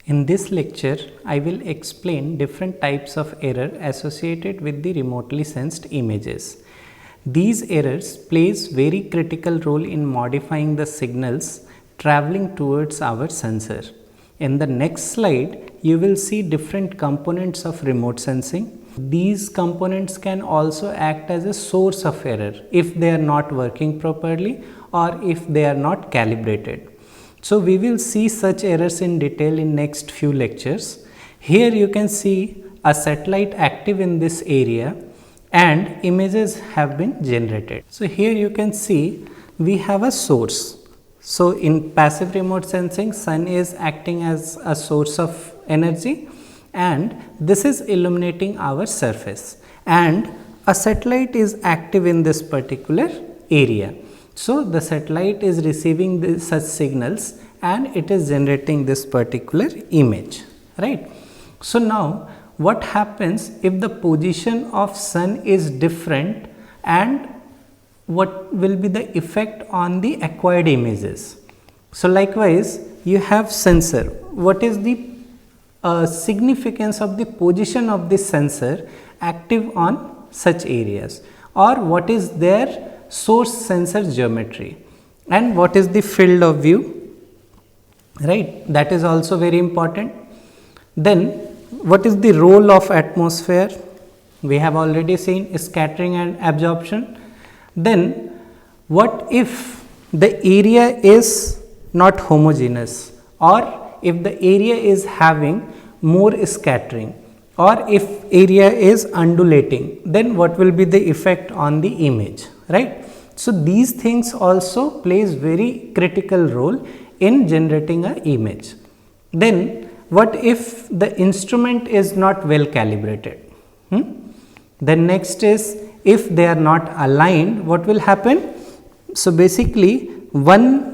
In this lecture, I will explain different types of error associated with the remotely sensed images. These errors plays very critical role in modifying the signals traveling towards our sensor. In the next slide, you will see different components of remote sensing. These components can also act as a source of error if they are not working properly or if they are not calibrated. So, we will see such errors in detail in next few lectures. Here you can see a satellite active in this area and images have been generated. So, here you can see we have a source. So, in passive remote sensing, sun is acting as a source of energy and this is illuminating our surface, and a satellite is active in this particular area. So, the satellite is receiving such signals and it is generating this particular image, right. So, now what happens if the position of sun is different, and what will be the effect on the acquired images? So, likewise you have sensor. What is the significance of the position of this sensor active on such areas, or what is their source sensor geometry, and what is the field of view, right, that is also very important. Then what is the role of atmosphere? We have already seen scattering and absorption. Then what if the area is not homogeneous, or if the area is having more scattering, or if area is undulating, then what will be the effect on the image, right. So, these things also plays very critical role in generating an image. Then what if the instrument is not well calibrated? Then next is, if they are not aligned, what will happen? So, basically one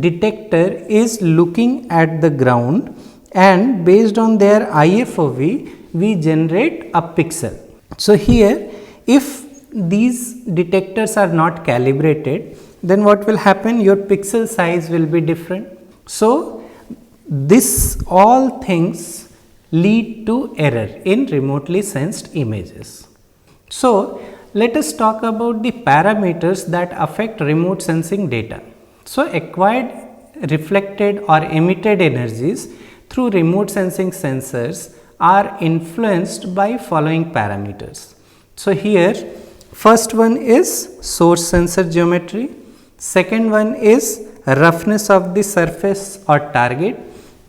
detector is looking at the ground and based on their IFOV we generate a pixel. So, here if these detectors are not calibrated, then what will happen? Your pixel size will be different. So, this all things lead to error in remotely sensed images. So, let us talk about the parameters that affect remote sensing data. So, acquired, reflected or emitted energies through remote sensing sensors are influenced by following parameters. So, here first one is source sensor geometry, second one is roughness of the surface or target,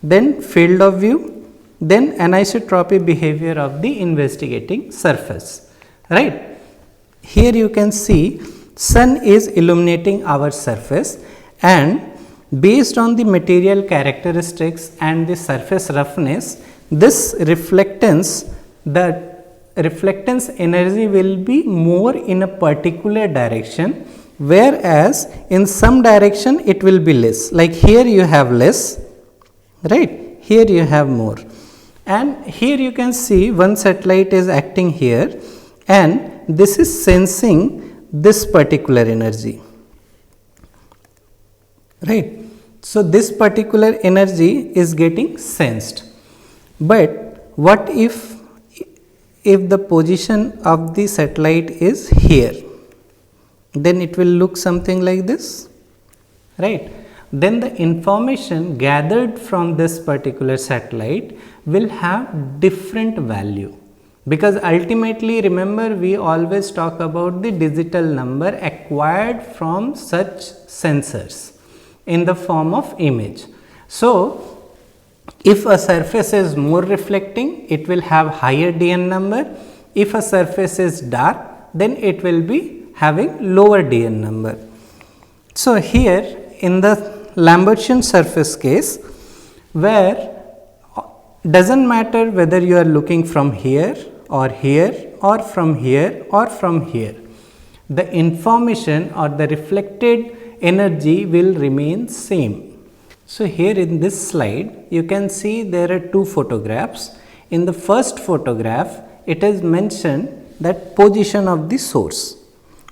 then field of view, then anisotropy behavior of the investigating surface, right. Here you can see sun is illuminating our surface, and based on the material characteristics and the surface roughness, this reflectance, the reflectance energy will be more in a particular direction, whereas in some direction it will be less, like here you have less, right, here you have more. And here you can see one satellite is acting here and this is sensing this particular energy, right. So, this particular energy is getting sensed, but what if the position of the satellite is here? Then it will look something like this, right. Then the information gathered from this particular satellite will have different value, because ultimately remember we always talk about the digital number acquired from such sensors in the form of image. So, if a surface is more reflecting, it will have higher DN number. If a surface is dark, then it will be having lower DN number. So, here in the Lambertian surface case, where doesn't matter whether you are looking from here or here or from here or from here, the information or the reflected energy will remain same. So, here in this slide you can see there are two photographs. In the first photograph it is mentioned that position of the source.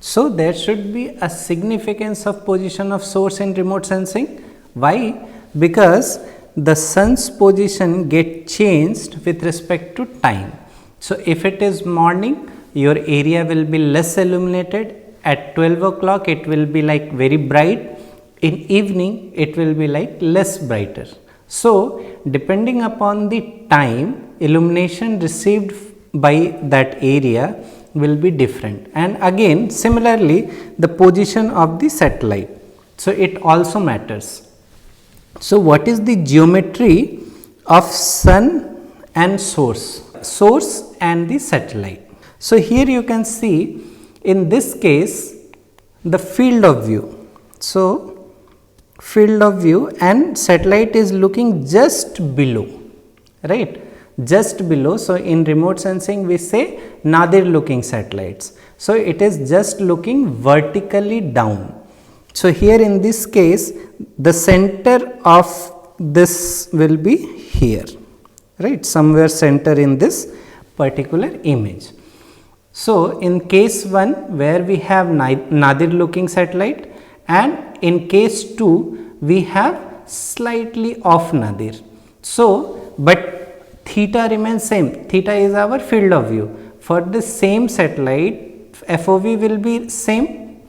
So, there should be a significance of position of source in remote sensing. Why? Because the sun's position get changed with respect to time. So, if it is morning, your area will be less illuminated. At 12 o'clock, it will be like very bright. In evening, it will be like less brighter. So, depending upon the time, illumination received by that area will be different. And again, similarly, the position of the satellite. So, it also matters. So, what is the geometry of sun and source and the satellite? So, here you can see in this case the field of view. So, field of view and satellite is looking just below, right, just below. So, in remote sensing we say nadir looking satellites. So, it is just looking vertically down. So, here in this case the center of this will be here, right, somewhere center in this particular image. So, in case 1 where we have nadir looking satellite, and in case 2 we have slightly off nadir. So, but theta remains same, theta is our field of view. For the same satellite FOV will be same.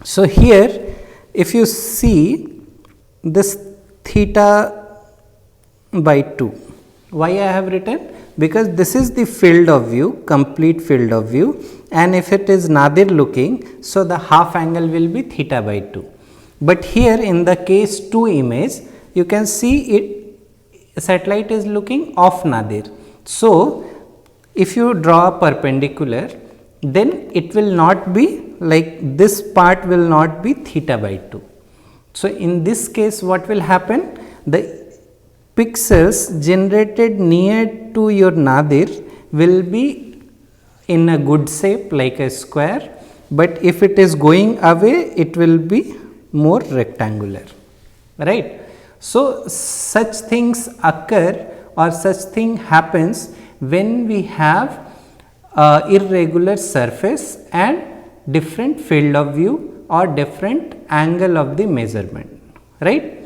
So, here if you see this theta by 2, why I have written? Because this is the field of view, complete field of view, and if it is nadir looking, so the half angle will be theta by 2. But here in the case 2 image, you can see it satellite is looking off nadir. So, if you draw a perpendicular, then it will not be like this part will not be theta by 2. So, in this case what will happen? The pixels generated near to your nadir will be in a good shape like a square, but if it is going away it will be more rectangular, right. So, such things occur or such thing happens when we have irregular surface and different field of view or different angle of the measurement, right.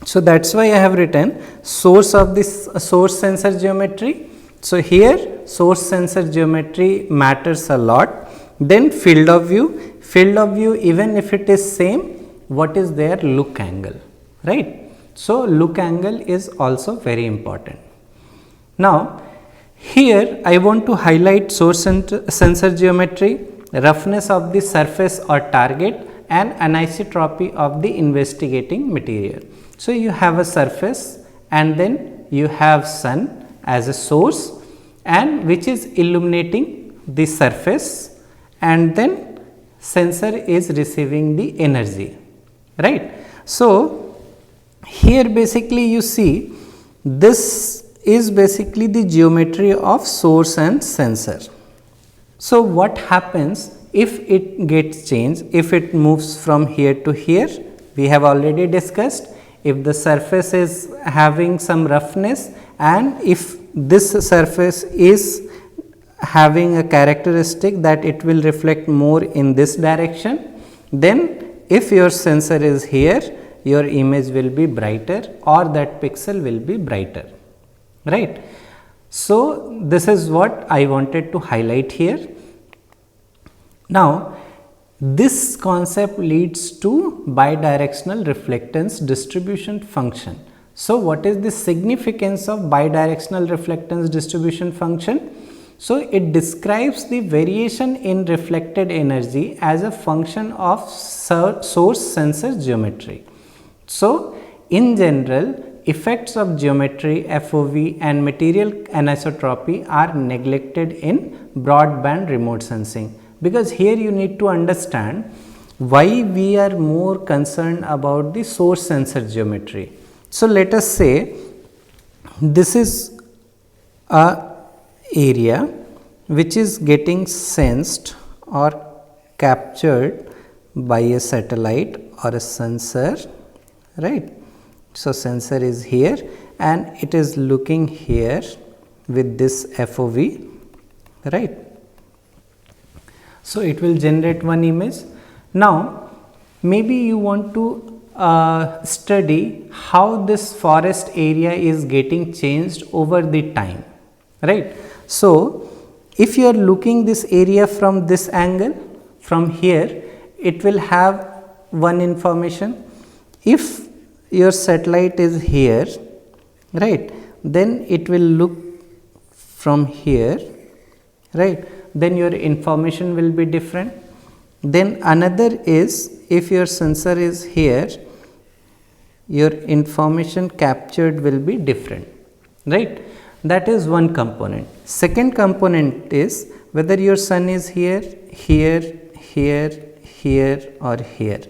So, that is why I have written source of this source sensor geometry. So, here source sensor geometry matters a lot. Then field of view even if it is same, what is their look angle, right. So, look angle is also very important. Now, here I want to highlight source sensor geometry, roughness of the surface or target, and anisotropy of the investigating material. So, you have a surface and then you have sun as a source and which is illuminating the surface, and then sensor is receiving the energy, right. So, here basically you see this is basically the geometry of source and sensor. So, what happens if it gets changed, if it moves from here to here? We have already discussed, if the surface is having some roughness and if this surface is having a characteristic that it will reflect more in this direction, then if your sensor is here, your image will be brighter or that pixel will be brighter, right. So, this is what I wanted to highlight here. Now, this concept leads to bidirectional reflectance distribution function. So, what is the significance of bidirectional reflectance distribution function? So, it describes the variation in reflected energy as a function of source sensor geometry. So, in general, effects of geometry, FOV and material anisotropy are neglected in broadband remote sensing, because here you need to understand why we are more concerned about the source sensor geometry. So, let us say this is a area which is getting sensed or captured by a satellite or a sensor, right. So, sensor is here and it is looking here with this FOV, right. So, it will generate one image. Now, maybe you want to study how this forest area is getting changed over the time, right. So, if you are looking this area from this angle, from here, it will have one information. If your satellite is here, right, then it will look from here, right, then your information will be different. Then another is, if your sensor is here, your information captured will be different, right. That is one component. Second component is whether your sun is here, here, here, here or here.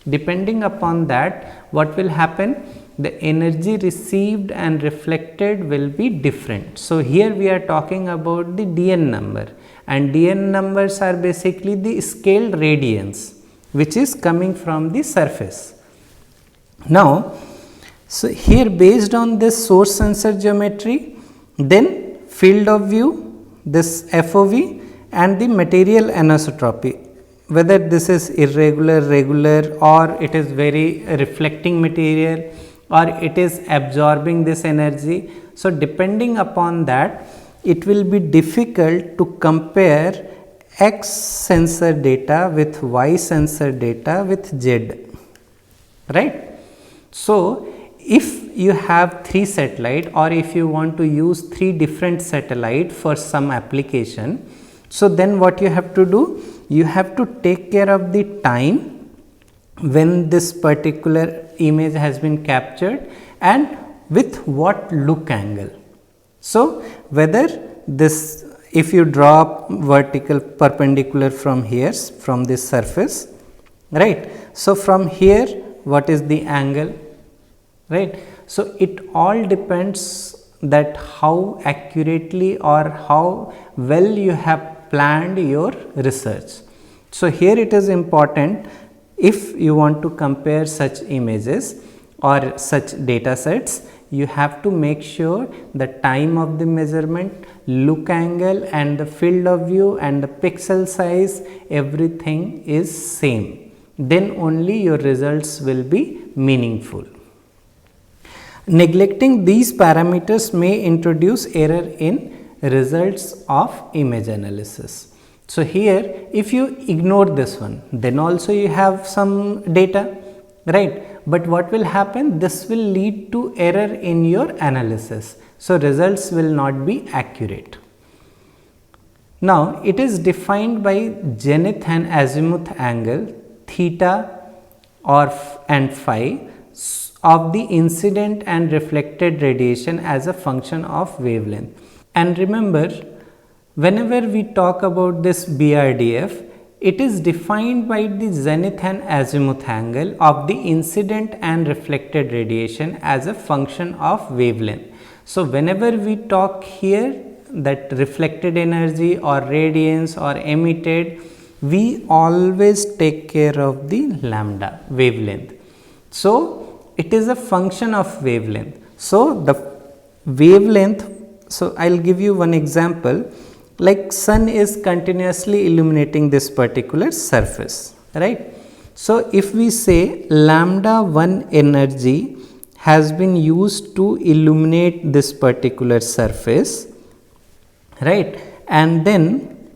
Depending upon that, what will happen? The energy received and reflected will be different. So, here we are talking about the DN number, and DN numbers are basically the scaled radiance which is coming from the surface. Now, so here based on this source sensor geometry, then field of view, this FOV and the material anisotropy, whether this is irregular, regular or it is very reflecting material or it is absorbing this energy. So, depending upon that, it will be difficult to compare X sensor data with Y sensor data with Z, right. So, if you have 3 satellite or if you want to use 3 different satellite for some application, so then what you have to do? You have to take care of the time when this particular image has been captured and with what look angle. So, whether this, if you draw vertical perpendicular from here, from this surface, right. So, from here what is the angle, right. So, it all depends that how accurately or how well you have planned your research. So, here it is important, if you want to compare such images or such data sets, you have to make sure the time of the measurement, look angle and the field of view and the pixel size, everything is same. Then only your results will be meaningful. Neglecting these parameters may introduce error in results of image analysis. So, here if you ignore this one, then also you have some data, right, but what will happen? This will lead to error in your analysis. So, results will not be accurate. Now, it is defined by zenith and azimuth angle theta or and phi of the incident and reflected radiation as a function of wavelength. And remember, whenever we talk about this BRDF, it is defined by the zenith and azimuth angle of the incident and reflected radiation as a function of wavelength. So, whenever we talk here that reflected energy or radiance or emitted, we always take care of the lambda wavelength. So, it is a function of wavelength. So, the wavelength, so I will give you one example, like sun is continuously illuminating this particular surface, right. So, if we say lambda 1 energy has been used to illuminate this particular surface, right, and then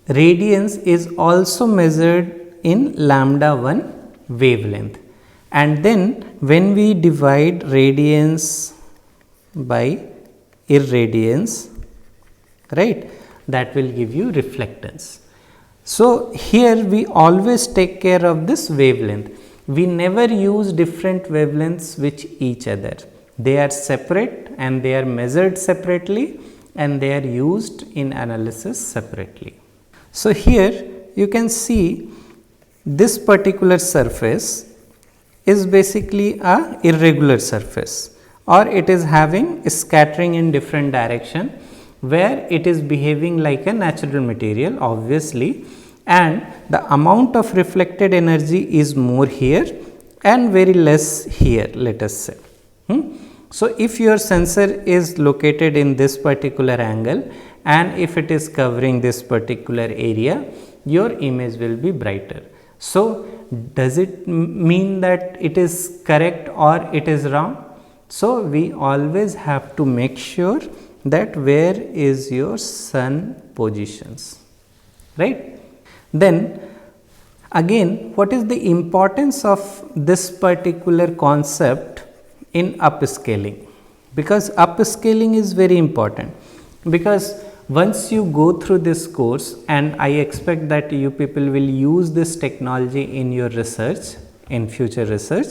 radiance is also measured in lambda 1 wavelength. And then when we divide radiance by irradiance, right, that will give you reflectance. So, here we always take care of this wavelength. We never use different wavelengths with each other. They are separate and they are measured separately and they are used in analysis separately. So, here you can see this particular surface is basically a irregular surface, or it is having scattering in different direction, where it is behaving like a natural material obviously, and the amount of reflected energy is more here and very less here, let us say. So, if your sensor is located in this particular angle and if it is covering this particular area, your image will be brighter. So, does it mean that it is correct or it is wrong? So, we always have to make sure that where is your sun positions, right. Then again, what is the importance of this particular concept in upscaling? Because upscaling is very important, because once you go through this course, and I expect that you people will use this technology in your research, in future research.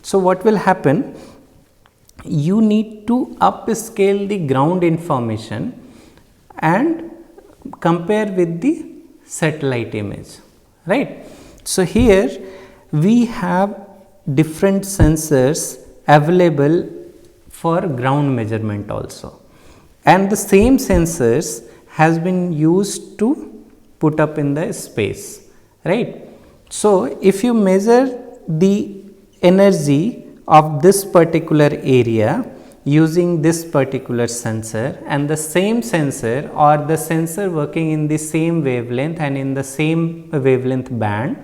So, what will happen? You need to upscale the ground information and compare with the satellite image, right. So, here we have different sensors available for ground measurement also, and the same sensors has been used to put up in the space, right. So, if you measure the energy of this particular area using this particular sensor, and the same sensor or the sensor working in the same wavelength and in the same wavelength band,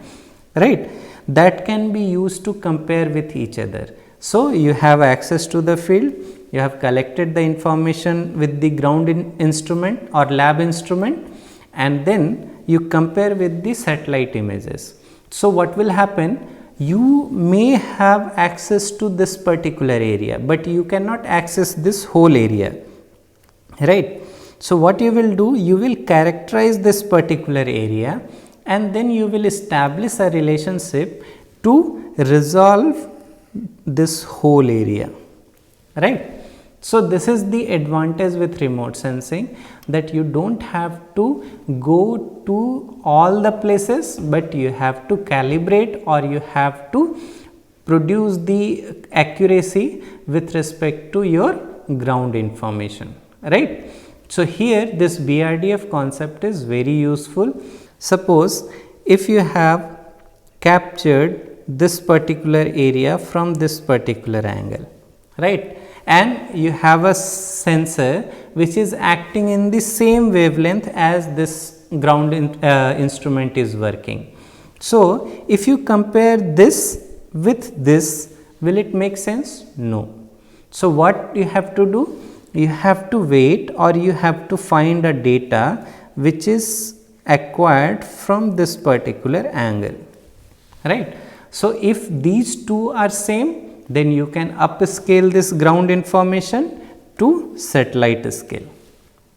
right, that can be used to compare with each other. So, you have access to the field, you have collected the information with the ground instrument or lab instrument, and then you compare with the satellite images. So, what will happen? You may have access to this particular area, but you cannot access this whole area, right. So, what you will do? You will characterize this particular area, and then you will establish a relationship to resolve this whole area, right. So, this is the advantage with remote sensing, that you do not have to go to all the places, but you have to calibrate, or you have to produce the accuracy with respect to your ground information, right. So, here this BRDF concept is very useful. Suppose if you have captured this particular area from this particular angle, right, and you have a sensor which is acting in the same wavelength as this ground instrument is working. So, if you compare this with this, will it make sense? No. So, what you have to do? You have to wait, or you have to find a data which is acquired from this particular angle, right. So, if these two are same, then you can upscale this ground information to satellite scale,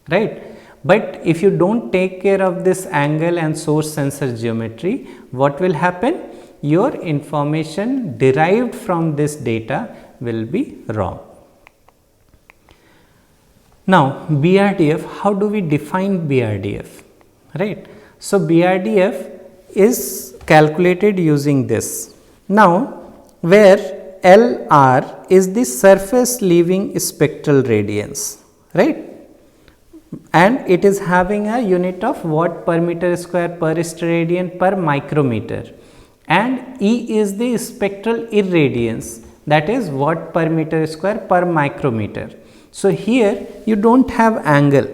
right. But if you do not take care of this angle and source sensor geometry, what will happen? Your information derived from this data will be wrong. Now, BRDF, how do we define BRDF, right. So, BRDF is calculated using this. Now, where LR is the surface leaving spectral radiance, right, and it is having a unit of watt per meter square per steradian per micrometer, and E is the spectral irradiance, that is watt per meter square per micrometer. So, here you do not have angle,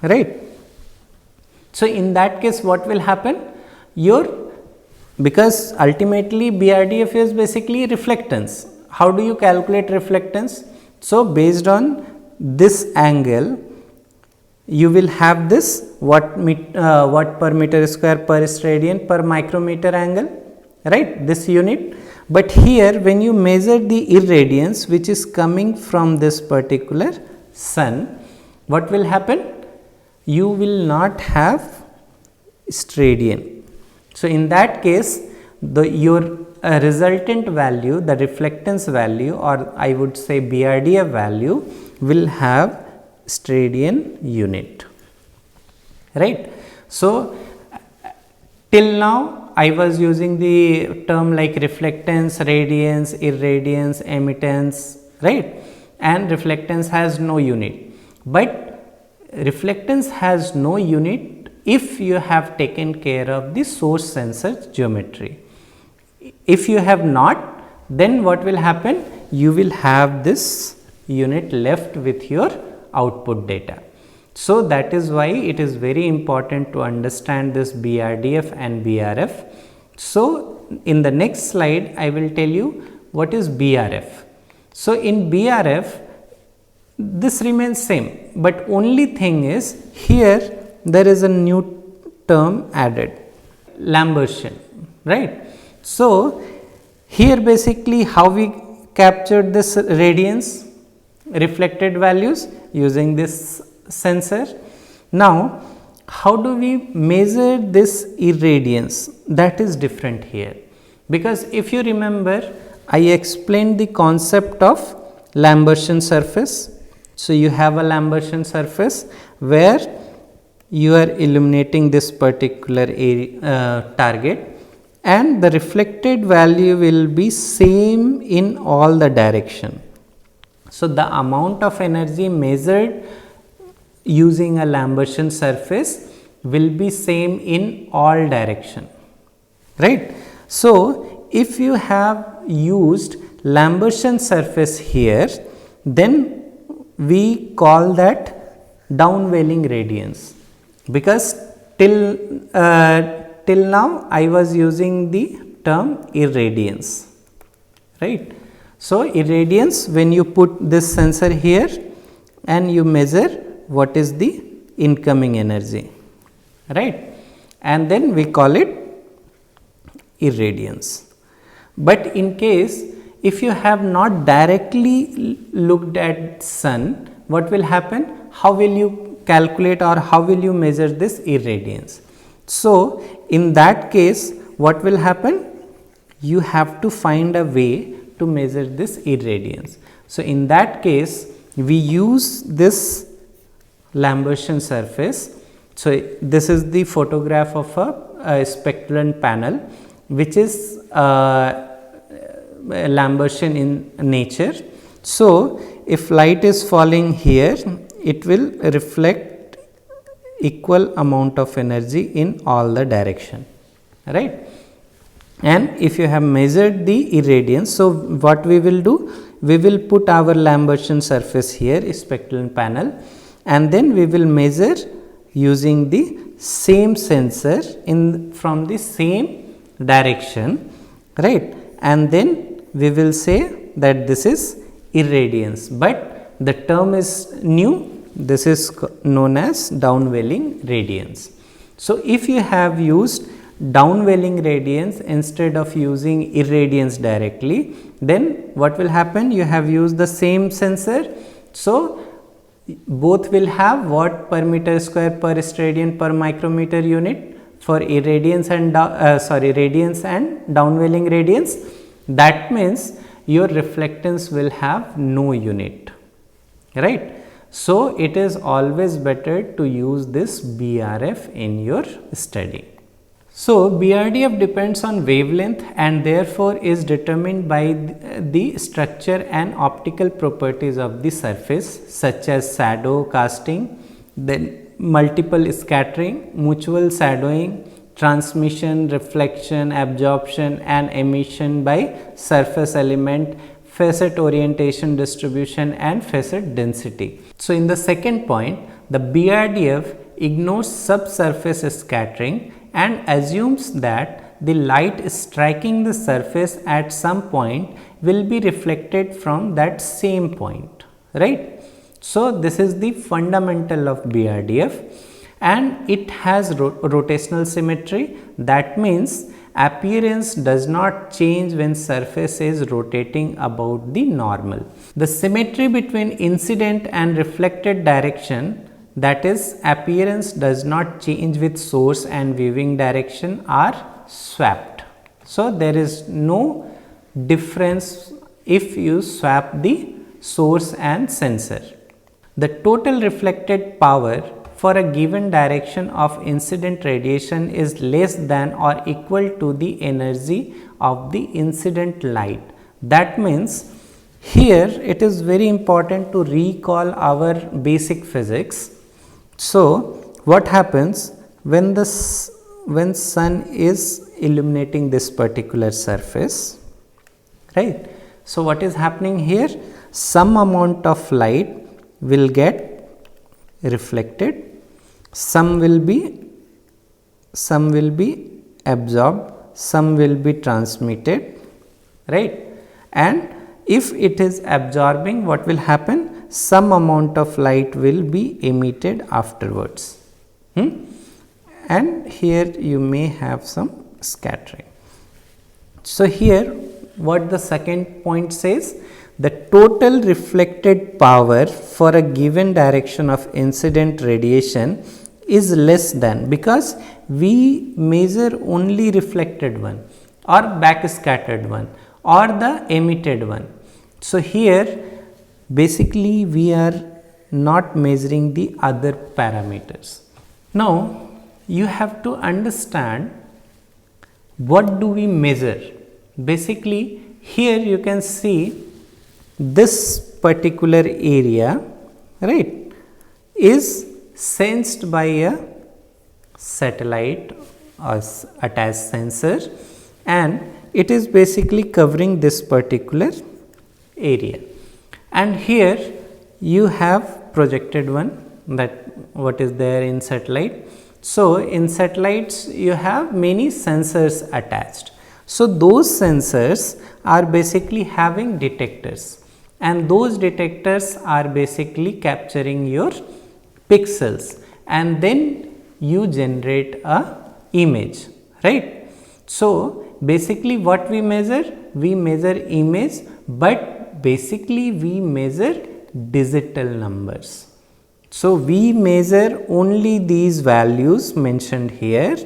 right. So, in that case what will happen? Because ultimately BRDF is basically reflectance. How do you calculate reflectance? So, based on this angle, you will have this watt per meter square per steradian per micrometer angle, right, this unit. But here when you measure the irradiance which is coming from this particular sun, what will happen? You will not have steradian. So, in that case your resultant value, the reflectance value, or I would say BRDF value, will have steradian unit, right. So, till now I was using the term like reflectance, radiance, irradiance, emittance, right, and reflectance has no unit, but reflectance has no unit if you have taken care of the source sensor geometry. If you have not, then what will happen? You will have this unit left with your output data. So, that is why it is very important to understand this BRDF and BRF, So in the next slide I will tell you what is BRF. So in BRF this remains same, but only thing is here there is a new term added, Lambertian, right. So here basically how we captured this radiance reflected values using this sensor. Now how do we measure this irradiance? That is different here, because if you remember I explained the concept of Lambertian surface. So you have a Lambertian surface where you are illuminating this particular area, target, and the reflected value will be same in all the direction. So the amount of energy measured using a Lambertian surface will be same in all direction, right. So if you have used Lambertian surface here, then we call that downwelling radiance, because till now I was using the term irradiance, right. So irradiance, when you put this sensor here and you measure what is the incoming energy, right, and then we call it irradiance. But in case if you have not directly looked at sun, what will happen? How will you calculate or how will you measure this irradiance? So in that case what will happen? You have to find a way to measure this irradiance. So in that case we use this Lambertian surface. So this is the photograph of a spectral panel which is Lambertian in nature. So if light is falling here, it will reflect equal amount of energy in all the direction, right. And if you have measured the irradiance, so what we will do, we will put our Lambertian surface here, spectral panel, and then we will measure using the same sensor in from the same direction, right, and then we will say that this is irradiance, but the term is new, this is known as downwelling radiance. So if you have used downwelling radiance instead of using irradiance directly, then what will happen? You have used the same sensor, so both will have watt per meter square per stadian per micrometer unit for irradiance and radiance and downwelling radiance. That means your reflectance will have no unit, right. So it is always better to use this BRF in your study. So BRDF depends on wavelength and therefore is determined by the structure and optical properties of the surface, such as shadow casting, then multiple scattering, mutual shadowing, transmission, reflection, absorption and emission by surface element, facet orientation distribution and facet density. So in the second point, the BRDF ignores subsurface scattering and assumes that the light striking the surface at some point will be reflected from that same point, right. So this is the fundamental of BRDF, and it has rotational symmetry. That means appearance does not change when surface is rotating about the normal. The symmetry between incident and reflected direction, that is appearance does not change with source and viewing direction, are swapped. So there is no difference if you swap the source and sensor. The total reflected power for a given direction of incident radiation is less than or equal to the energy of the incident light. That means here it is very important to recall our basic physics. So what happens when sun is illuminating this particular surface, right? So what is happening here? Some amount of light will get reflected, some will be absorbed some will be transmitted, right, and if it is absorbing, what will happen? Some amount of light will be emitted afterwards. And here you may have some scattering. So, here what the second point says, the total reflected power for a given direction of incident radiation is less than, because we measure only reflected one or backscattered one or the emitted one. So, here basically we are not measuring the other parameters. Now, you have to understand what do we measure. Basically, here you can see this particular area, right, is sensed by a satellite or attached sensor, and it is basically covering this particular area. And here you have projected one, that what is there in satellite. So, in satellites you have many sensors attached. So, those sensors are basically having detectors, and those detectors are basically capturing your pixels, and then you generate a image, right. So, basically what we measure? We measure image, but basically we measure digital numbers. So, we measure only these values mentioned here,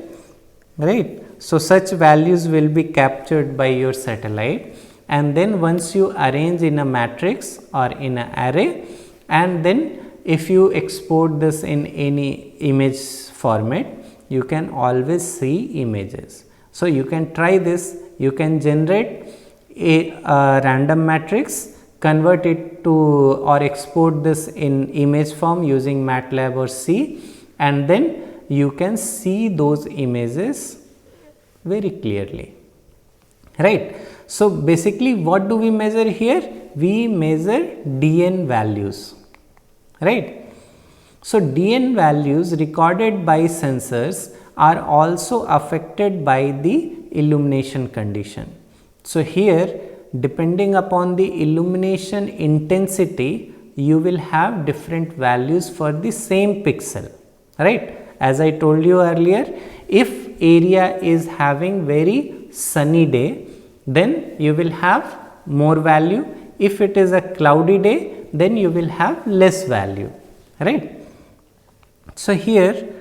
right. So, such values will be captured by your satellite, and then once you arrange in a matrix or in an array, and then if you export this in any image format, you can always see images. So, you can try this, you can generate a random matrix, convert it to or export this in image form using MATLAB or C, and then you can see those images very clearly, right. So, basically what do we measure here? We measure DN values, right. So, DN values recorded by sensors are also affected by the illumination condition. So, here depending upon the illumination intensity, you will have different values for the same pixel, right. As I told you earlier, if area is having very sunny day, then you will have more value. If it is a cloudy day, then you will have less value, right. So, here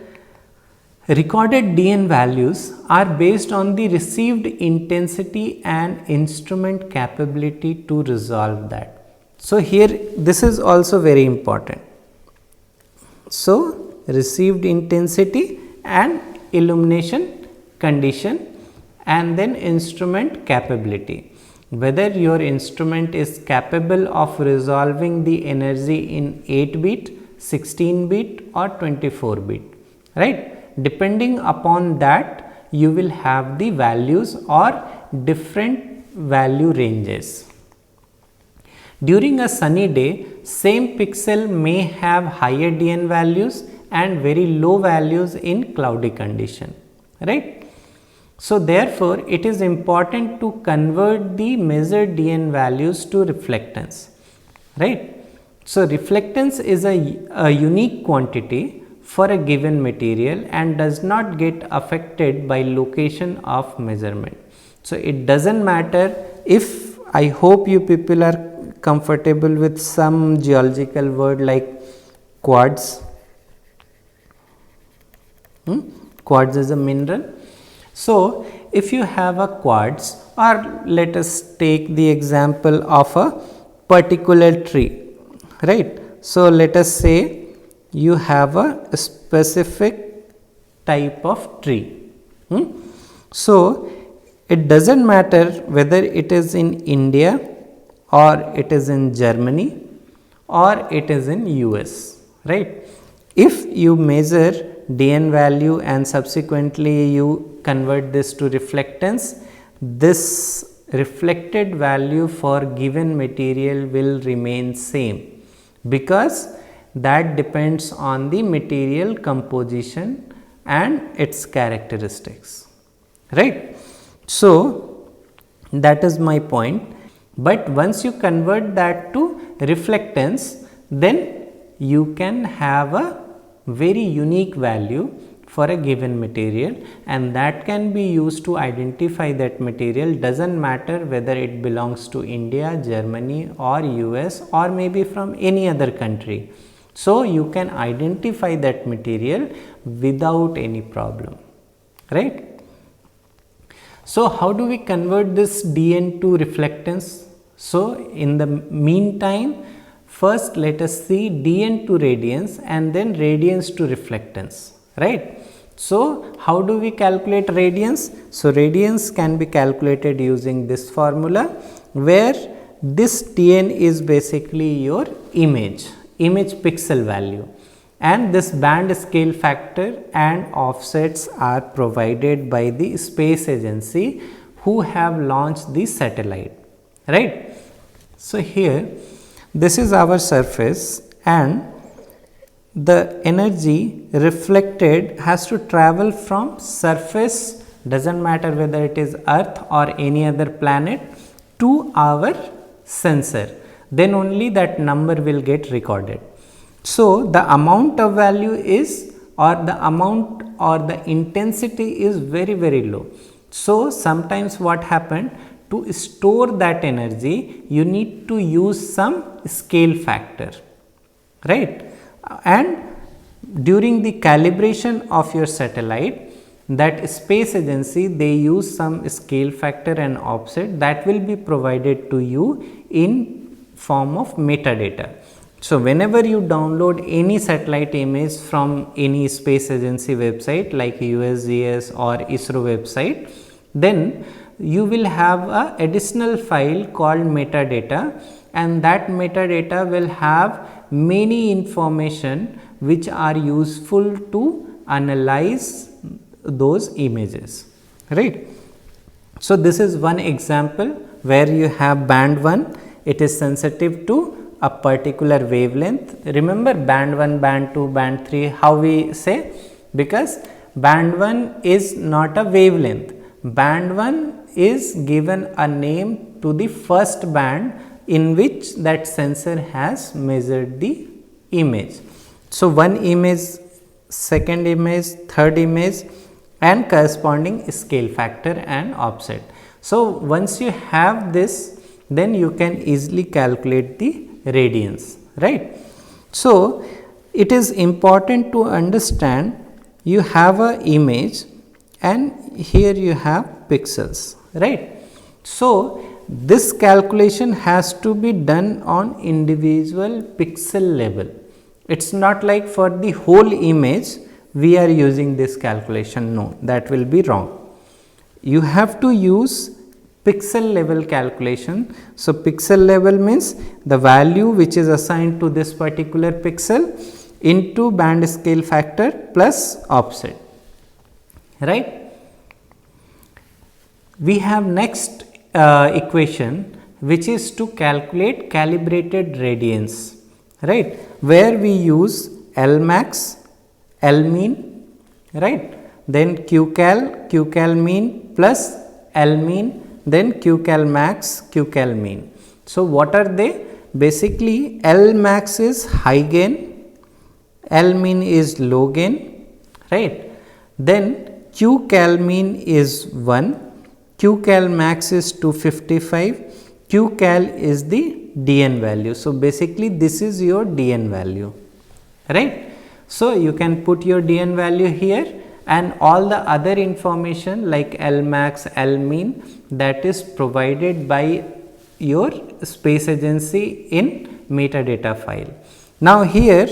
recorded DN values are based on the received intensity and instrument capability to resolve that. So, here this is also very important. So, received intensity and illumination condition, and then instrument capability, whether your instrument is capable of resolving the energy in 8-bit, 16-bit or 24-bit, right. Depending upon that, you will have the values or different value ranges. During a sunny day, same pixel may have higher DN values and very low values in cloudy condition, right. So, therefore, it is important to convert the measured DN values to reflectance, right. So, reflectance is a unique quantity for a given material and does not get affected by location of measurement. So, it does not matter if, I hope you people are comfortable with some geological word like quartz. Quartz is a mineral. So, if you have a quartz, or let us take the example of a particular tree, right. So, let us say you have a specific type of tree. So, it does not matter whether it is in India or it is in Germany or it is in US, right. If you measure DN value and subsequently you convert this to reflectance, this reflected value for given material will remain same, because that depends on the material composition and its characteristics, right. So, that is my point, but once you convert that to reflectance, then you can have a very unique value for a given material, and that can be used to identify that material. Doesn't matter whether it belongs to India, Germany or US or maybe from any other country. So, you can identify that material without any problem, right. So, how do we convert this DN to reflectance? So, in the meantime, first let us see DN to radiance and then radiance to reflectance, right. So, how do we calculate radiance? So, radiance can be calculated using this formula, where this DN is basically your image pixel value, and this band scale factor and offsets are provided by the space agency who have launched the satellite, right. So, here this is our surface, and the energy reflected has to travel from surface, doesn't matter whether it is Earth or any other planet, to our sensor, then only that number will get recorded. So, the amount of value is, or the amount or the intensity is very low. So, sometimes what happened, to store that energy you need to use some scale factor, right. And during the calibration of your satellite, that space agency they use some scale factor and offset that will be provided to you in form of metadata. So, whenever you download any satellite image from any space agency website like USGS or ISRO website, then you will have a additional file called metadata, and that metadata will have many information which are useful to analyze those images, right. So, this is one example where you have band 1, it is sensitive to a particular wavelength. Remember band 1, band 2, band 3, how we say, because band 1 is not a wavelength, band 1 is given a name to the first band in which that sensor has measured the image. So, one image, second image, third image and corresponding scale factor and offset. So, once you have this, then you can easily calculate the radiance, right. So, it is important to understand you have a image and here you have pixels, right. So, this calculation has to be done on individual pixel level. It is not like for the whole image we are using this calculation, no, that will be wrong. You have to use pixel level calculation. So, pixel level means the value which is assigned to this particular pixel into band scale factor plus offset, right. We have next equation which is to calculate calibrated radiance, right, where we use L max, L mean, right, then Q cal mean plus L mean, then Q cal max, Q cal mean. So, what are they? Basically L max is high gain, L mean is low gain, right, then Q cal mean is 1, Q cal max is 255, Q cal is the DN value. So, basically this is your DN value, right. So, you can put your DN value here and all the other information like L max, L mean, that is provided by your space agency in metadata file. Now, here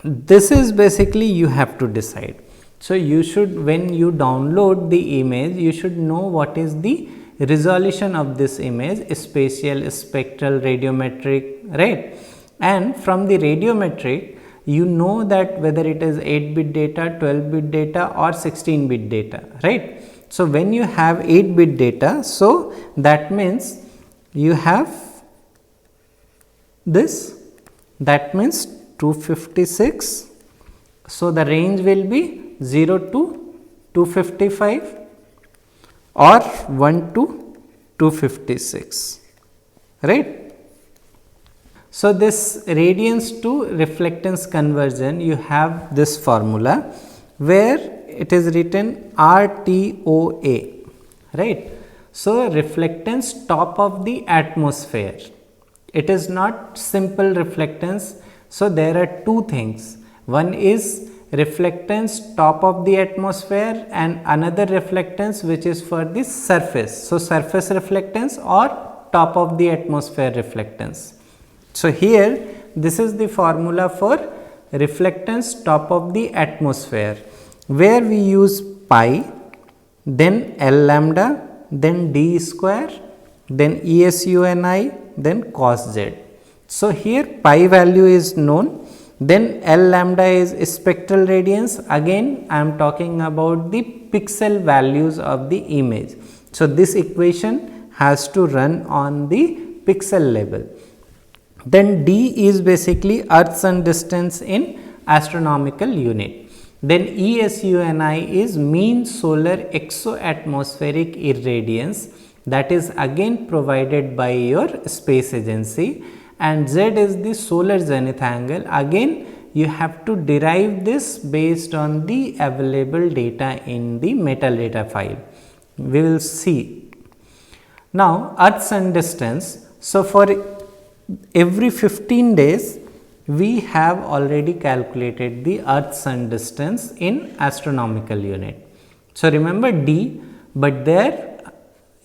this is basically you have to decide. So, you should, when you download the image, you should know what is the resolution of this image, spatial, spectral, radiometric, right. And from the radiometric, you know that whether it is 8-bit data, 12-bit data or 16-bit data, right. So, when you have 8-bit data, so that means you have this, that means 256. So, the range will be 0 to 255, or 1 to 256, right. So, this radiance to reflectance conversion, you have this formula where it is written RTOA, right. So, reflectance top of the atmosphere, it is not simple reflectance. So, there are two things, one is reflectance top of the atmosphere and another reflectance which is for the surface. So, surface reflectance or top of the atmosphere reflectance. So, here this is the formula for reflectance top of the atmosphere, where we use pi, then L lambda, then d square, then ESUNI, then cos z. So, here pi value is known, then L lambda is spectral radiance, again I am talking about the pixel values of the image. So, this equation has to run on the pixel level. Then d is basically Earth Sun distance in astronomical unit. Then ESUNI is mean solar exoatmospheric irradiance, that is again provided by your space agency, and Z is the solar zenith angle. Again you have to derive this based on the available data in the metadata file. We will see. Now, Earth Sun distance. So, for every 15 days we have already calculated the Earth Sun distance in astronomical unit. So, remember d, but there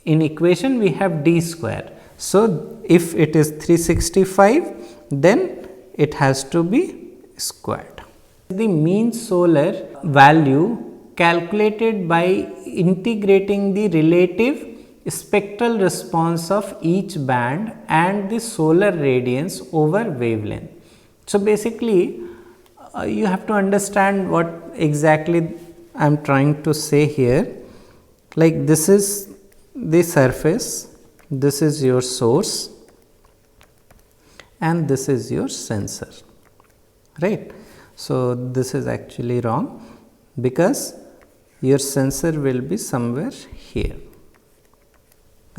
in equation we have d square. So, if it is 365, then it has to be squared. The mean solar value calculated by integrating the relative spectral response of each band and the solar radiance over wavelength. So, basically you have to understand what exactly I am trying to say here. Like, this is the surface, this is your source and this is your sensor, right. So, this is actually wrong because your sensor will be somewhere here,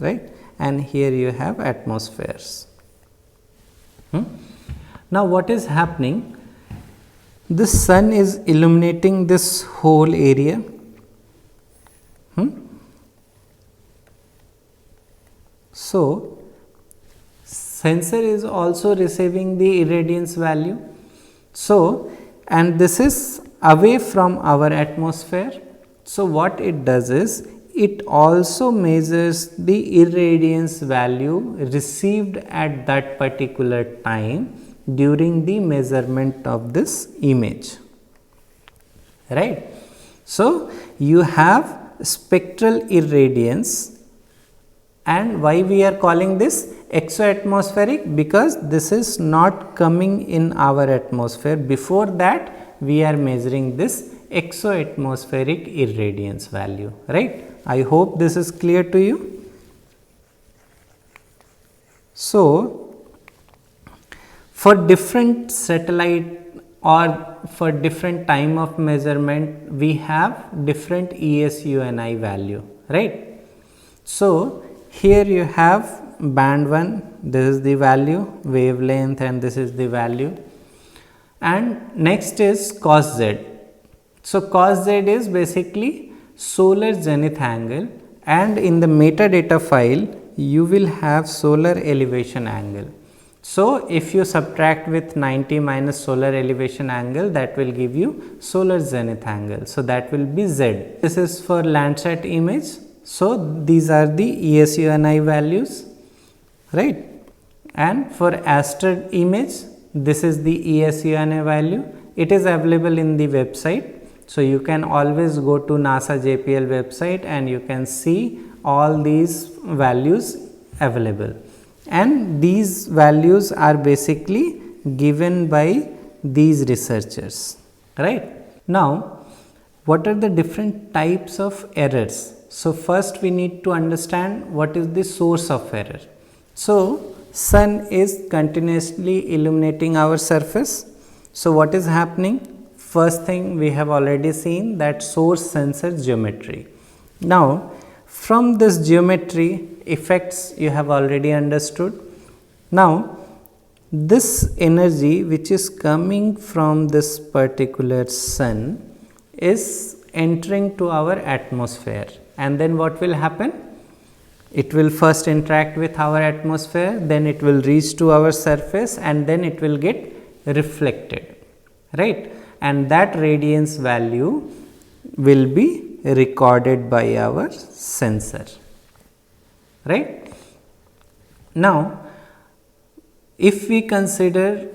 right, and here you have atmospheres. Now, what is happening? The sun is illuminating this whole area. So, sensor is also receiving the irradiance value. So, and this is away from our atmosphere. So, what it does is it also measures the irradiance value received at that particular time during the measurement of this image, right. So, you have spectral irradiance, and why we are calling this exoatmospheric? Because this is not coming in our atmosphere. Before that, we are measuring this exoatmospheric irradiance value, right. I hope this is clear to you. So, for different satellite or for different time of measurement, we have different ESUNI value, right. So, here you have band 1, this is the value, wavelength, and this is the value, and next is cos z. So, cos z is basically solar zenith angle, and in the metadata file you will have solar elevation angle. So, if you subtract with 90 minus solar elevation angle, that will give you solar zenith angle. So, that will be Z. This is for Landsat image. So, these are the ESUNI values, right, and for Aster image, this is the ESUNI value. It is available in the website. So, you can always go to NASA JPL website and you can see all these values available, and these values are basically given by these researchers, right. Now, what are the different types of errors? So, first we need to understand what is the source of error. So, sun is continuously illuminating our surface. So, what is happening? First thing we have already seen, that source sensor geometry. Now, From this geometry, effects you have already understood. Now, this energy which is coming from this particular sun is entering to our atmosphere, and then what will happen? It will first interact with our atmosphere, then it will reach to our surface, and then it will get reflected, right? And that radiance value will be recorded by our sensor, right? Now, if we consider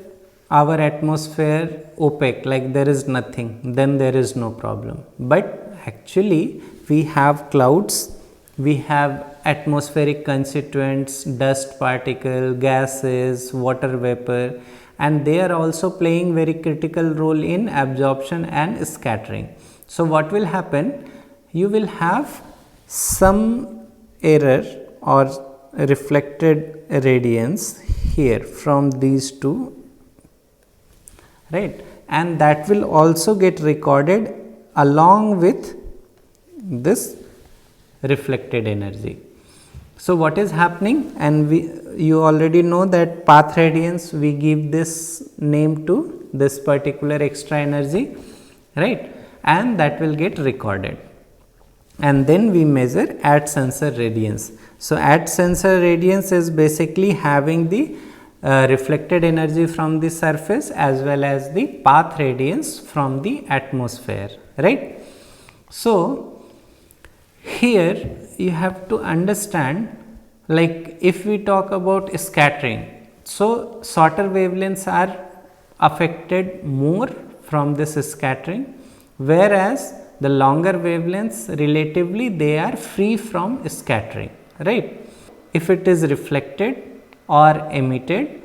our atmosphere opaque, like there is nothing, then there is no problem. But actually we have clouds, we have atmospheric constituents, dust particle, gases, water vapor, and they are also playing very critical role in absorption and scattering. So, what will happen? You will have some error or reflected radiance here from these two, right, and that will also get recorded along with this reflected energy. So, what is happening? And you already know that path radiance, we give this name to this particular extra energy, right, and that will get recorded. And then we measure at sensor radiance. So, at sensor radiance is basically having the reflected energy from the surface as well as the path radiance from the atmosphere, right. So, here you have to understand, like if we talk about scattering, so shorter wavelengths are affected more from this scattering, whereas the longer wavelengths relatively they are free from scattering, right, if it is reflected or emitted,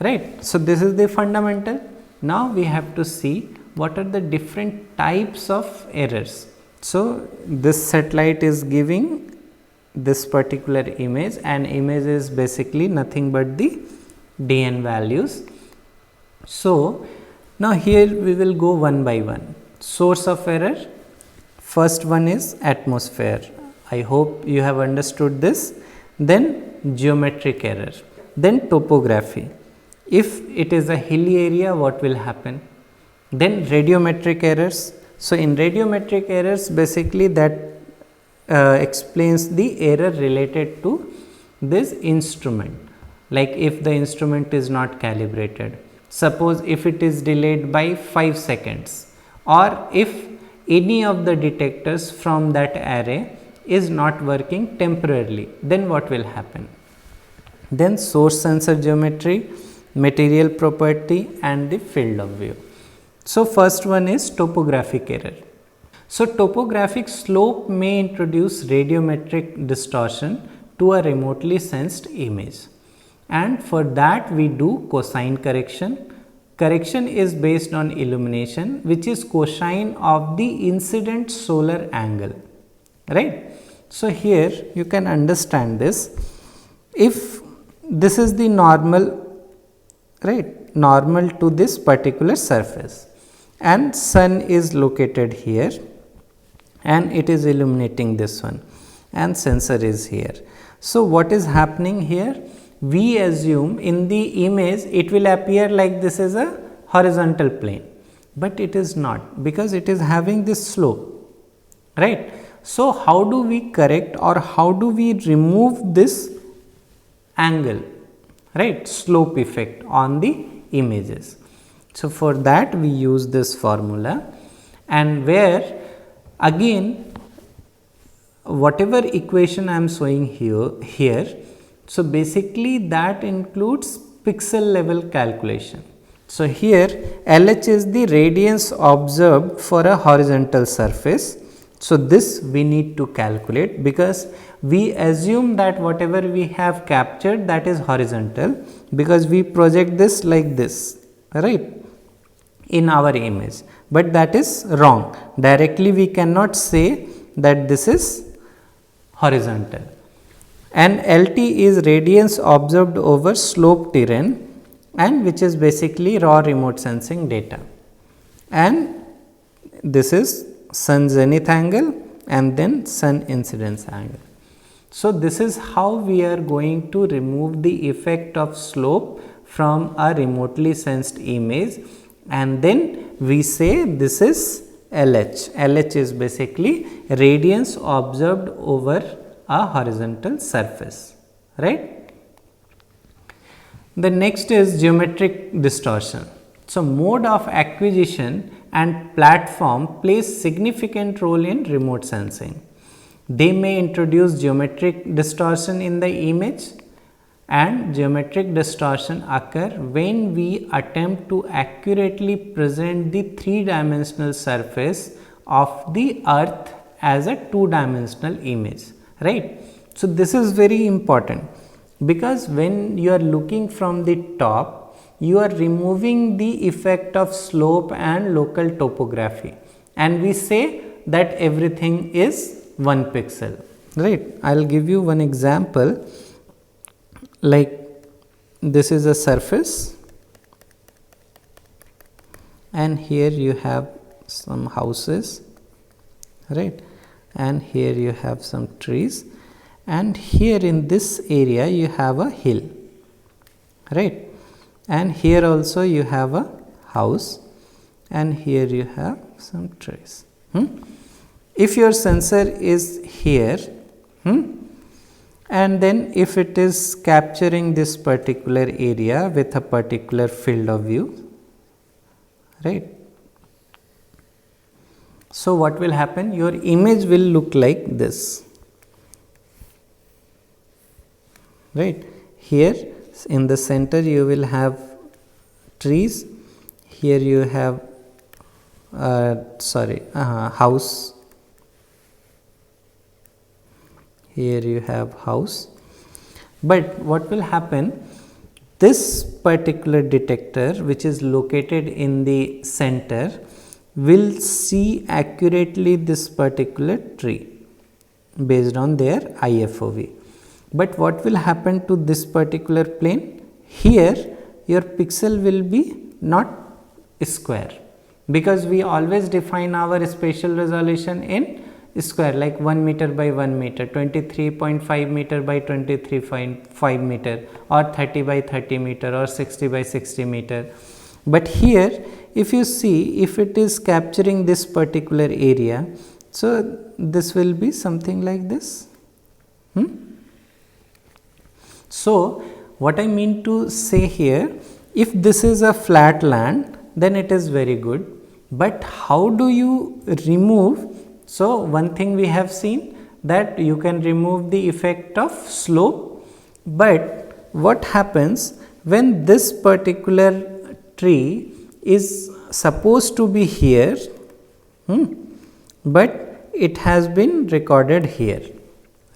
right. So, this is the fundamental. Now, we have to see what are the different types of errors. So, this satellite is giving this particular image, and image is basically nothing but the DN values. So, now here we will go one by one. Source of error, first one is atmosphere. I hope you have understood this. Then geometric error, then topography. If it is a hilly area, what will happen? Then radiometric errors. So, in radiometric errors, basically that explains the error related to this instrument, like if the instrument is not calibrated, suppose if it is delayed by 5 seconds, or if any of the detectors from that array is not working temporarily, then what will happen? Then source sensor geometry, material property, and the field of view. So, first one is topographic error. So, topographic slope may introduce radiometric distortion to a remotely sensed image, and for that we do cosine correction. Correction is based on illumination, which is cosine of the incident solar angle, right. So, here you can understand this. If this is the normal, right, normal to this particular surface, and sun is located here and it is illuminating this one, and sensor is here. So, what is happening here? We assume in the image it will appear like this is a horizontal plane, but it is not, because it is having this slope, right. So, how do we correct or how do we remove this angle, right, slope effect on the images? So, for that we use this formula, and where again whatever equation I am showing here, so basically that includes pixel level calculation. So, here LH is the radiance observed for a horizontal surface. So, this we need to calculate, because we assume that whatever we have captured, that is horizontal, because we project this like this, right, in our image, but that is wrong. Directly we cannot say that this is horizontal. And LT is radiance observed over slope terrain, and which is basically raw remote sensing data, and this is sun zenith angle, and then sun incidence angle. So, this is how we are going to remove the effect of slope from a remotely sensed image, and then we say this is LH. LH is basically radiance observed over a horizontal surface, right. The next is geometric distortion. So, mode of acquisition and platform plays significant role in remote sensing. They may introduce geometric distortion in the image, and geometric distortion occur when we attempt to accurately present the three-dimensional surface of the earth as a two-dimensional image, right. So, this is very important, because when you are looking from the top, you are removing the effect of slope and local topography, and we say that everything is 1 pixel, right. I will give you one example, like this is a surface, and here you have some houses, right, and here you have some trees, and here in this area you have a hill, right, and here also you have a house, and here you have some trees. If your sensor is here, and then if it is capturing this particular area with a particular field of view, right. So, what will happen? Your image will look like this, right. Here in the center you will have trees, here you have house, here you have house, but what will happen, this particular detector which is located in the center will see accurately this particular tree based on their IFOV. But what will happen to this particular plane? Here your pixel will be not square, because we always define our spatial resolution in square, like 1 meter by 1 meter, 23.5 meter by 23.5 meter, or 30 by 30 meter, or 60 by 60 meter. But here if you see, if it is capturing this particular area, so this will be something like this. So, what I mean to say here, if this is a flat land, then it is very good, but how do you remove? So, one thing we have seen that you can remove the effect of slope, but what happens when this particular tree is supposed to be here, but it has been recorded here,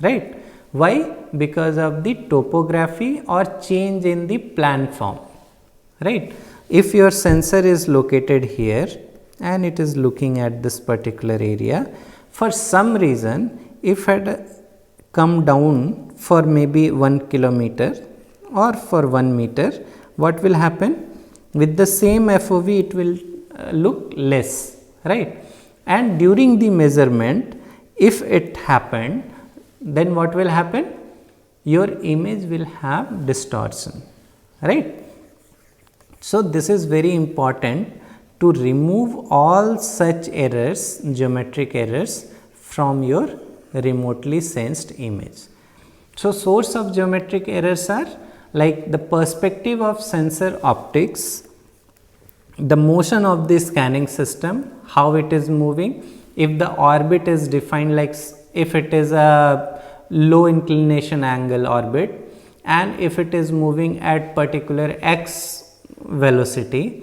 right. Why? Because of the topography or change in the plan form, right. If your sensor is located here and it is looking at this particular area, for some reason if it had come down for maybe 1 kilometer or for 1 meter, what will happen? With the same FOV it will look less, right. And during the measurement, if it happened, then what will happen? Your image will have distortion, right. So, this is very important to remove all such errors, geometric errors from your remotely sensed image. So, source of geometric errors are like the perspective of sensor optics, the motion of the scanning system, how it is moving, if the orbit is defined, like if it is a low inclination angle orbit, and if it is moving at particular x velocity,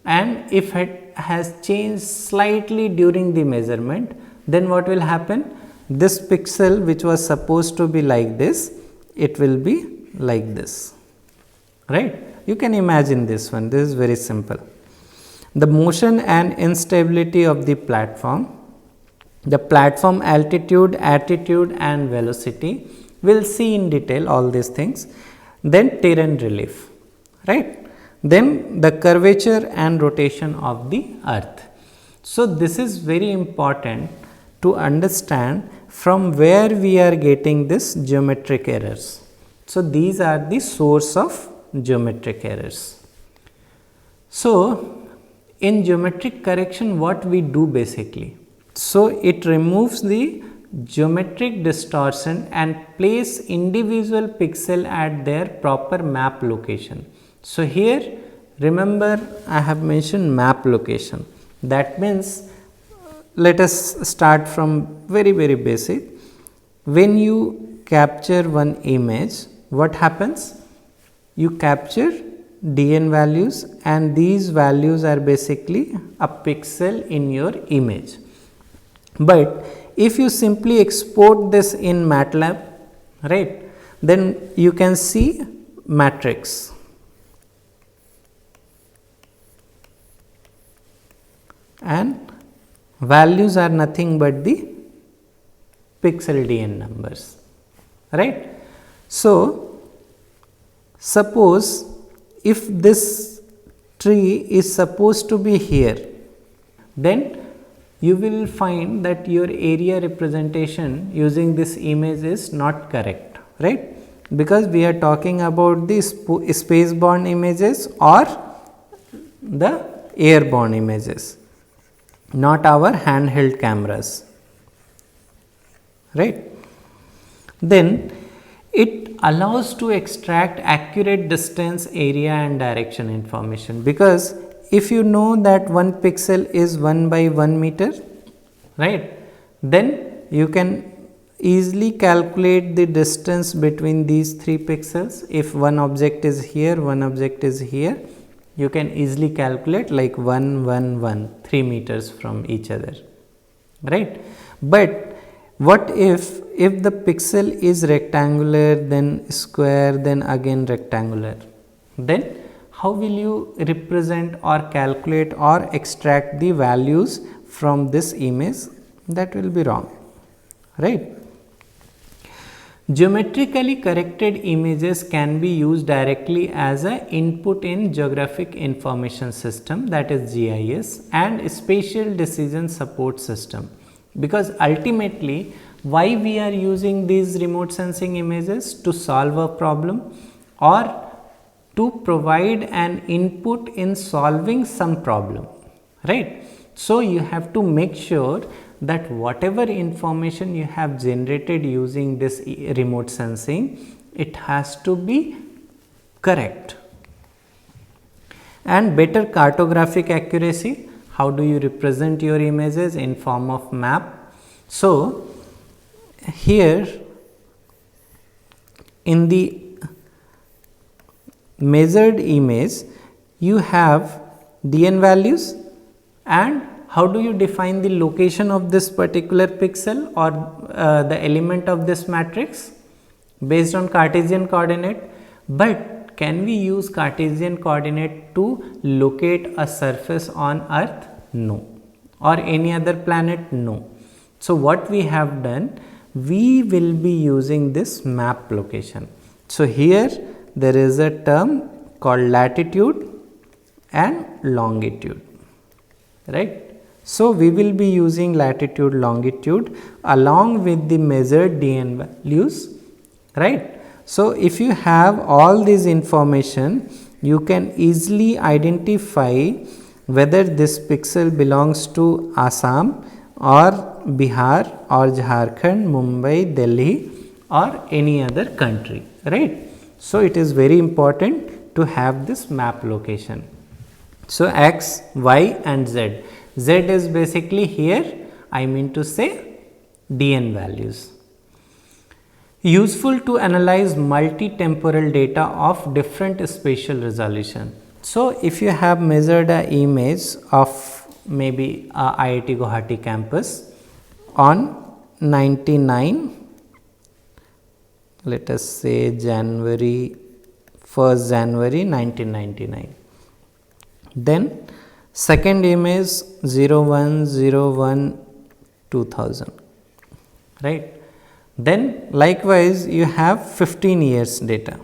and if it has changed slightly during the measurement, then what will happen? This pixel which was supposed to be like this, it will be like this, right. You can imagine this one, this is very simple. The motion and instability of the platform, the platform altitude, attitude and velocity, we will see in detail all these things. Then terrain relief, right. Then the curvature and rotation of the earth. So, this is very important to understand from where we are getting this geometric errors. So, these are the source of geometric errors. So, in geometric correction what we do basically? So, it removes the geometric distortion and place individual pixel at their proper map location. So, here remember I have mentioned map location. That means let us start from very basic. When you capture one image, what happens? You capture DN values and these values are basically a pixel in your image. But if you simply export this in MATLAB, right, then you can see matrix. And values are nothing but the pixel DN numbers, right. So, suppose if this tree is supposed to be here, then you will find that your area representation using this image is not correct, right, because we are talking about the space bound images or the airborne images, not our handheld cameras, right. Then it allows to extract accurate distance, area and direction information, because if you know that one pixel is 1 by 1 meter, right, then you can easily calculate the distance between these 3 pixels. If one object is here, one object is here, you can easily calculate like 1, 1, 1, 3 meters from each other, right. But what if the pixel is rectangular, then square, then again rectangular, then how will you represent or calculate or extract the values from this image? That will be wrong, right. Geometrically corrected images can be used directly as an input in Geographic Information System, that is GIS, and Spatial Decision Support System, because ultimately why we are using these remote sensing images? To solve a problem or to provide an input in solving some problem, right. So, you have to make sure that whatever information you have generated using this remote sensing, it has to be correct. And better cartographic accuracy, how do you represent your images in form of map? So, here in the measured image you have DN values, and how do you define the location of this particular pixel or the element of this matrix? Based on Cartesian coordinate. But can we use Cartesian coordinate to locate a surface on Earth? No. Or any other planet? No. So, what we have done, we will be using this map location. So, here there is a term called latitude and longitude, right. So, we will be using latitude, longitude along with the measured DN values, right. So, if you have all this information, you can easily identify whether this pixel belongs to Assam or Bihar or Jharkhand, Mumbai, Delhi or any other country, right. So, it is very important to have this map location. So, X, Y and Z. Z is basically here, I mean to say DN values. Useful to analyze multi-temporal data of different spatial resolution. So, if you have measured an image of maybe a IIT Guwahati campus on 99, let us say January 1st January 1999. Then second image 01/01/2000, right. Then likewise you have 15 years data.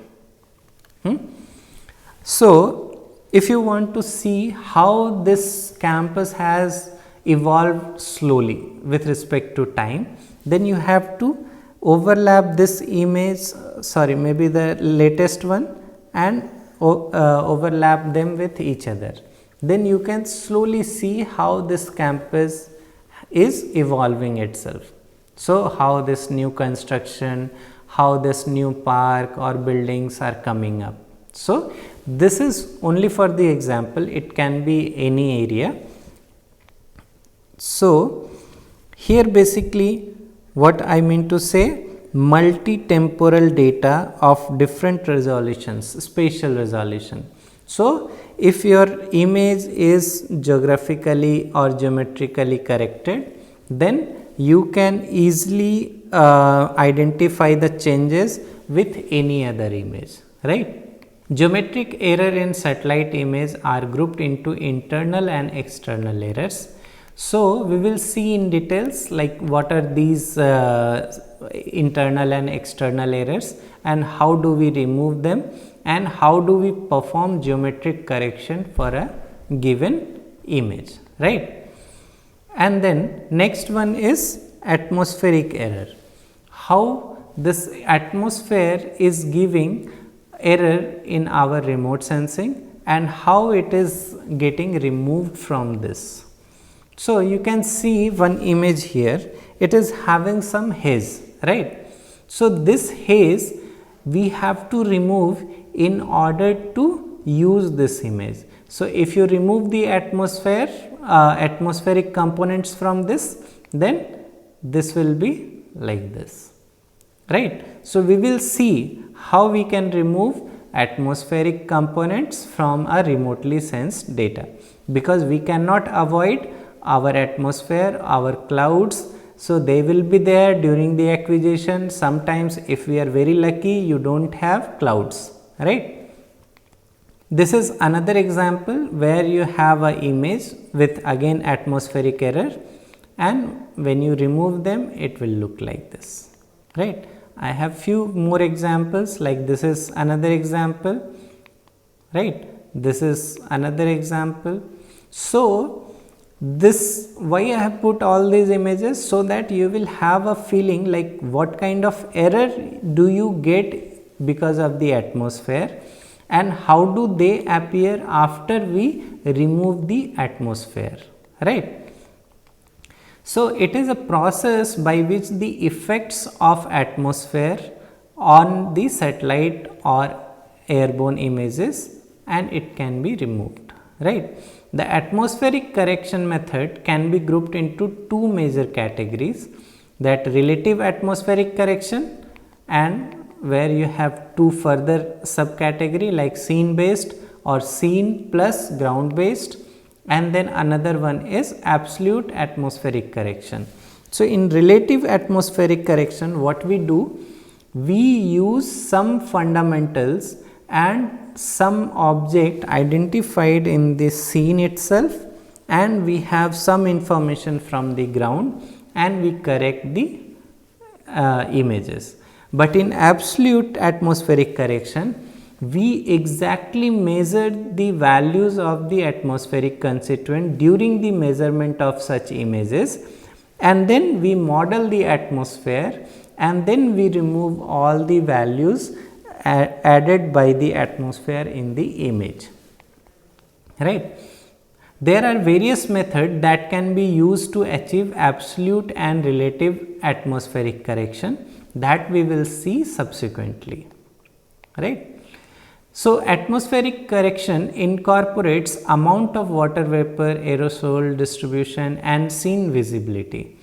So, if you want to see how this campus has evolve slowly with respect to time, then you have to overlap this image, maybe the latest one, and overlap them with each other. Then you can slowly see how this campus is evolving itself. So, how this new construction, how this new park or buildings are coming up. So, this is only for the example, it can be any area. So, here basically what I mean to say, multi-temporal data of different resolutions, spatial resolution. So, if your image is geographically or geometrically corrected, then you can easily identify the changes with any other image, right. Geometric error in satellite image are grouped into internal and external errors. So, we will see in details like what are these internal and external errors and how do we remove them and how do we perform geometric correction for a given image, right. And then next one is atmospheric error. How this atmosphere is giving error in our remote sensing and how it is getting removed from this. So, you can see one image here, it is having some haze, right. So, this haze we have to remove in order to use this image. So, if you remove the atmospheric components from this, then this will be like this, right. So, we will see how we can remove atmospheric components from a remotely sensed data, because we cannot avoid our atmosphere, our clouds. So, they will be there during the acquisition. Sometimes if we are very lucky, you do not have clouds, right. This is another example where you have a image with again atmospheric error, and when you remove them it will look like this, right. I have few more examples, like this is another example, right. This is another example. So, this why I have put all these images, so that you will have a feeling like what kind of error do you get because of the atmosphere and how do they appear after we remove the atmosphere, right. So, it is a process by which the effects of atmosphere on the satellite or airborne images and it can be removed, right. The atmospheric correction method can be grouped into two major categories, that relative atmospheric correction and where you have two further subcategory like scene based or scene plus ground based, and then another one is absolute atmospheric correction. So, in relative atmospheric correction what we do, we use some fundamentals and some object identified in this scene itself, and we have some information from the ground and we correct the images. But in absolute atmospheric correction, we exactly measure the values of the atmospheric constituent during the measurement of such images, and then we model the atmosphere and then we remove all the values added by the atmosphere in the image, right. There are various methods that can be used to achieve absolute and relative atmospheric correction that we will see subsequently, right. So, atmospheric correction incorporates amount of water vapor, aerosol distribution and scene visibility,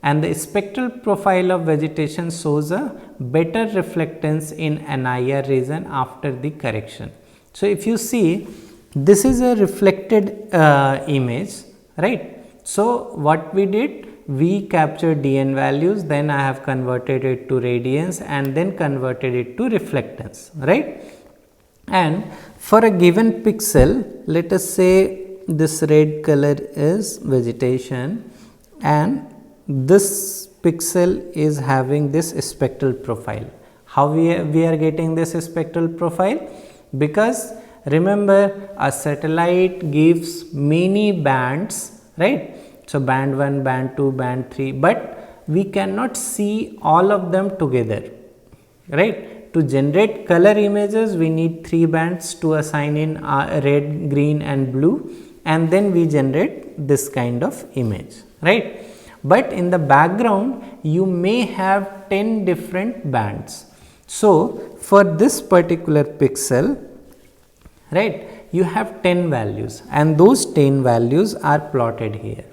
and the spectral profile of vegetation shows a better reflectance in NIR region after the correction. So, if you see, this is a reflected image, right. So, what we did, we captured DN values, then I have converted it to radiance and then converted it to reflectance, right. And for a given pixel, let us say this red color is vegetation and this pixel is having this spectral profile. How we are getting this spectral profile? Because remember, a satellite gives many bands, right, So band 1, band 2, band 3, but we cannot see all of them together, right? To generate color images, we need 3 bands to assign in red, green and blue, and then we generate this kind of image, right? But in the background, you may have 10 different bands. So for this particular pixel, right, you have 10 values, and those 10 values are plotted here.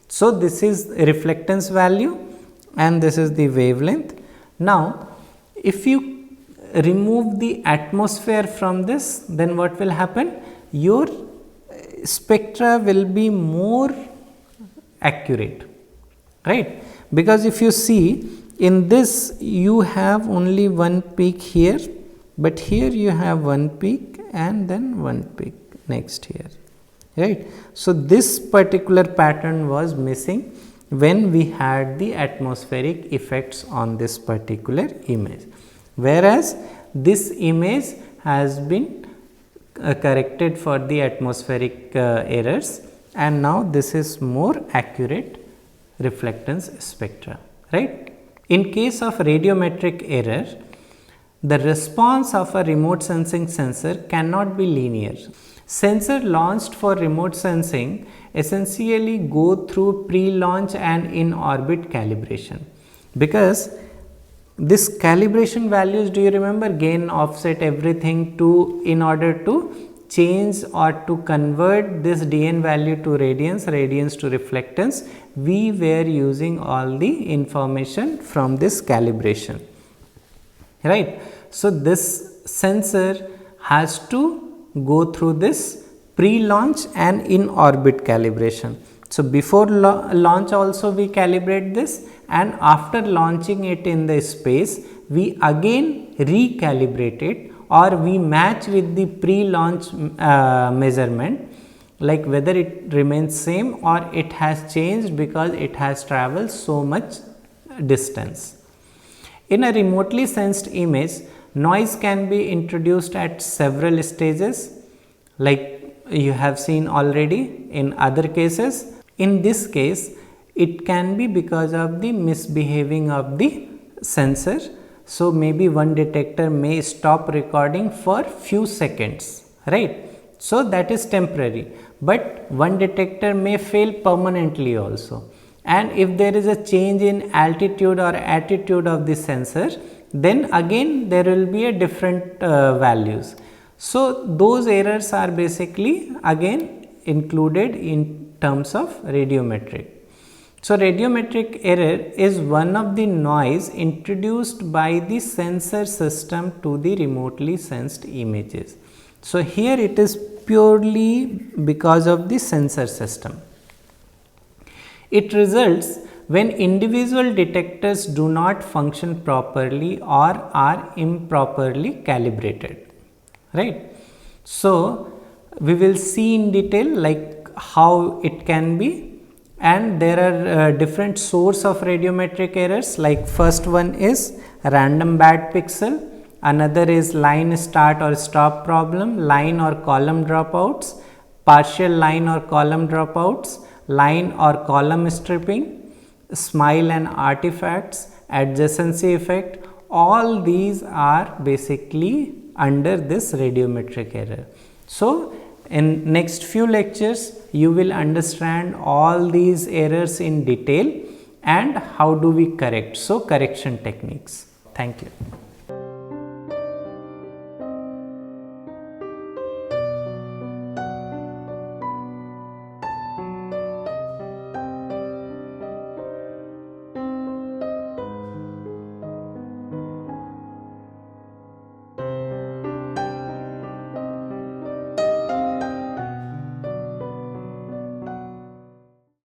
So this is reflectance value and this is the wavelength. Now if you remove the atmosphere from this, then what will happen? Your spectra will be more accurate, right? Because if you see in this, you have only one peak here, but here you have one peak and then one peak next here, right? So this particular pattern was missing when we had the atmospheric effects on this particular image, whereas this image has been corrected for the atmospheric errors, and now this is more accurate reflectance spectra, right? In case of radiometric error, the response of a remote sensing sensor cannot be linear. Sensor launched for remote sensing essentially go through pre-launch and in-orbit calibration, because this calibration values, do you remember, gain, offset, everything, to in order to change or to convert this dn value to radiance, radiance to reflectance, we were using all the information from this calibration, right? So this sensor has to go through this pre-launch and in-orbit calibration. So before launch also we calibrate this, and after launching it in the space, we again recalibrate it, or we match with the pre-launch measurement, like whether it remains same or it has changed because it has traveled so much distance. In a remotely sensed image, noise can be introduced at several stages, like you have seen already in other cases. In this case, it can be because of the misbehaving of the sensor. So maybe one detector may stop recording for few seconds, right? So that is temporary, but one detector may fail permanently also. And if there is a change in altitude or attitude of the sensor, then again there will be a different values. So those errors are basically again included in terms of radiometric. So radiometric error is one of the noise introduced by the sensor system to the remotely sensed images. So here it is purely because of the sensor system. It results when individual detectors do not function properly or are improperly calibrated, right? So we will see in detail like how it can be. And there are different source of radiometric errors, like first one is random bad pixel, another is line start or stop problem, line or column dropouts, partial line or column dropouts, line or column stripping, smile and artifacts, adjacency effect. All these are basically under this radiometric error. So in next few lectures, you will understand all these errors in detail and how do we correct. So correction techniques. Thank you.